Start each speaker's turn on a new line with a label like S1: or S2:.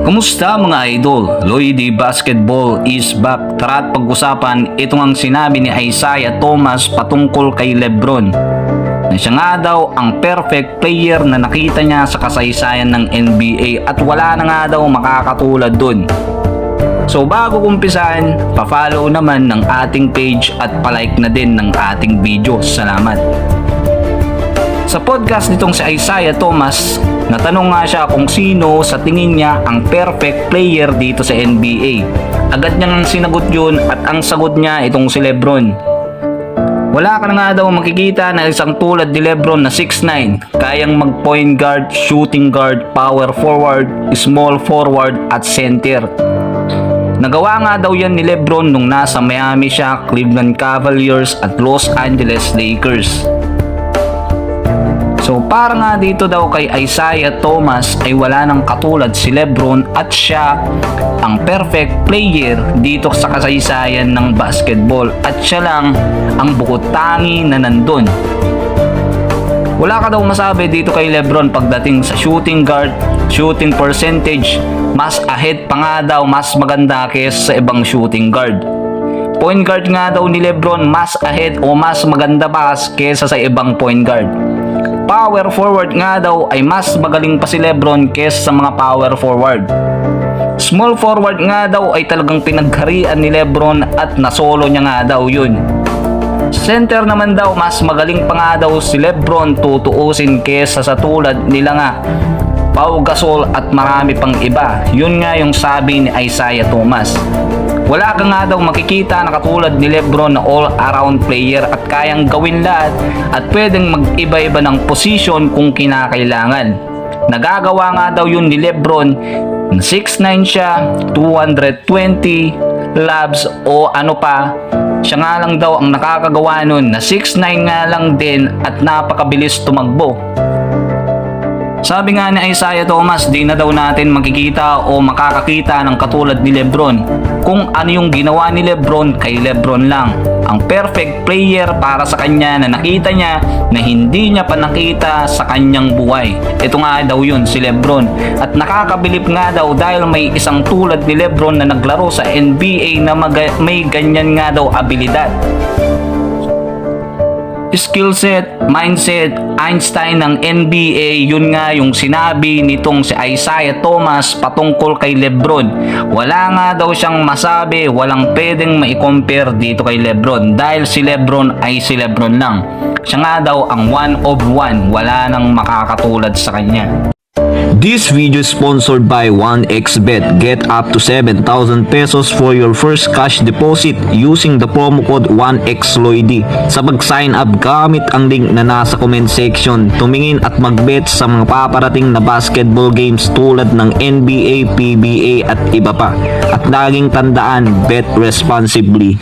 S1: Kumusta mga idol? Lloydie Basketball is back. Tara't pag-usapan itong ang sinabi ni Isaiah Thomas patungkol kay Lebron. Na siya nga daw ang perfect player na nakita niya sa kasaysayan ng NBA at wala na nga daw makakatulad dun. So bago kumpisahan, pa-follow naman ng ating page at palike na din ng ating video. Salamat! Sa podcast nitong si Isaiah Thomas, natanong nga siya kung sino sa tingin niya ang perfect player dito sa NBA. Agad niyang sinagot yun at ang sagot niya itong si Lebron. Wala ka na nga daw makikita na isang tulad ni Lebron na 6'9", kayang mag point guard, shooting guard, power forward, small forward at center. Nagawa nga daw yan ni Lebron nung nasa Miami siya, Cleveland Cavaliers at Los Angeles Lakers. So para nga dito daw kay Isaiah Thomas ay wala nang katulad si Lebron at siya ang perfect player dito sa kasaysayan ng basketball at siya lang ang bukod tangi na nandun. Wala ka daw masabi dito kay Lebron pagdating sa shooting guard, shooting percentage, mas ahead pa nga daw, mas maganda kaysa sa ibang shooting guard. Point guard nga daw ni Lebron mas ahead o mas maganda pa kaysa sa ibang point guard. Power forward nga daw ay mas magaling pa si Lebron kaysa sa mga power forward. Small forward nga daw ay talagang pinagharian ni Lebron at nasolo niya nga daw yun. Center naman daw mas magaling pa nga daw si Lebron tutuusin kaysa sa tulad nila nga Pau Gasol at marami pang iba. Yun nga yung sabi ni Isaiah Thomas. Wala ka nga daw makikita na katulad ni Lebron na all-around player at kayang gawin lahat at pwedeng mag-iba-iba ng posisyon kung kinakailangan. Nagagawa nga daw yun ni Lebron na 6'9 siya, 220 labs o ano pa. Siya nga lang daw ang nakakagawa nun na 6'9 nga lang din at napakabilis tumakbo. Sabi nga ni Isaiah Thomas, di na daw natin makikita o makakakita ng katulad ni Lebron. Kung ano yung ginawa ni Lebron kay Lebron lang. Ang perfect player para sa kanya na nakita niya na hindi niya pa nakita sa kanyang buhay. Ito nga daw yun si Lebron. At nakakabilib nga daw dahil may isang tulad ni Lebron na naglaro sa NBA na may ganyan nga daw abilidad. Skill set, mindset, Einstein ng NBA, yun nga yung sinabi nitong si Isaiah Thomas patungkol kay Lebron. Wala nga daw siyang masabi, walang pwedeng mai-compare dito kay Lebron dahil si Lebron ay si Lebron lang. Siya nga daw ang one of one, wala nang makakatulad sa kanya.
S2: This video is sponsored by 1xBet. Get up to 7,000 pesos for your first cash deposit using the promo code 1xLoydy. Sa pag-sign up, gamit ang link na nasa comment section. Tumingin at mag-bet sa mga paparating na basketball games tulad ng NBA, PBA at iba pa. At laging tandaan, bet responsibly.